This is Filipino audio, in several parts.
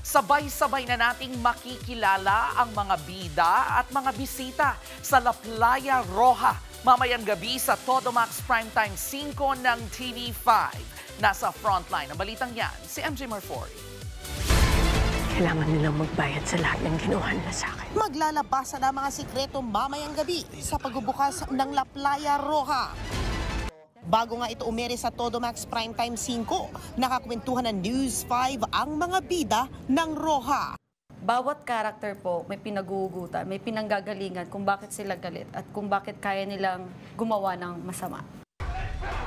Sabay-sabay na nating makikilala ang mga bida at mga bisita sa La Playa Roja mamayang gabi sa Todo Max Primetime 5 ng TV5. Nasa frontline ng balitang yan, si MJ Marfori. Kailangan nilang magbayad sa lahat ng ginawa nila sa akin. Maglalabasan ang mga sikreto mamayang gabi sa pagbubukas ng La Playa Roja. Bago nga ito umere sa Todo Max Primetime 5, nakakwentuhan ng News 5 ang mga bida ng Roja. Bawat karakter po may pinaguhugutan, may pinanggagalingan kung bakit sila galit at kung bakit kaya nilang gumawa ng masama.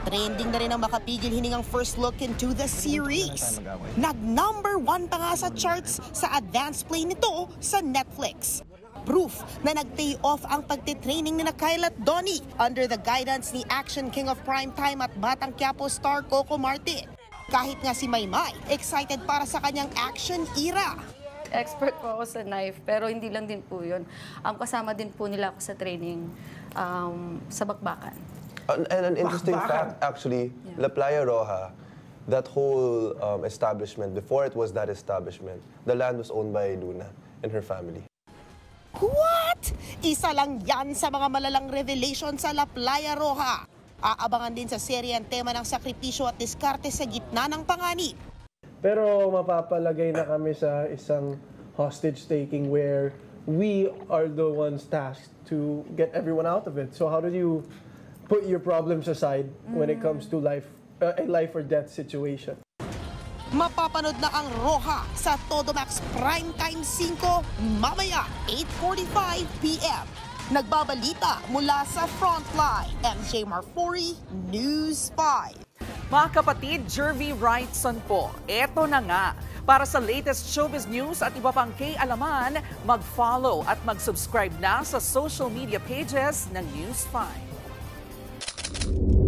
Trending na rin ang makapigil hiningang first look into the series. Nag-number 1 pa nga sa charts sa advance play nito sa Netflix. Proof na nag-pay off ang pagtitraining ni Kyle at Donnie under the guidance ni Action King of Primetime at Batang Quiapo star Coco Martin. Kahit nga si Maymay, excited para sa kanyang action era. Expert po ako sa knife, pero hindi lang din po yun. Kasama din po nila ako sa training sa bakbakan. And an interesting fact, actually, La Playa Roja, that whole establishment, before it was that establishment, the land was owned by Luna and her family. What? Isa lang yan sa mga malalang revelation sa La Playa Roja. Aabangan din sa serye ang tema ng sakripisyo at diskarte sa gitna ng panganib. Pero mapapalagay na kami sa isang hostage taking where we are the ones tasked to get everyone out of it. So how do you put your problems aside when it comes to a life or death situation? Mapapanood na ang Roja sa Todo Max Primetime 5 mamaya 8:45 p.m. Nagbabalita mula sa Frontline, MJ Marfori, News 5. Mga kapatid, Jervy Wrightson po, eto na nga. Para sa latest showbiz news at iba pang kay-alaman, mag-follow at mag-subscribe na sa social media pages ng News 5.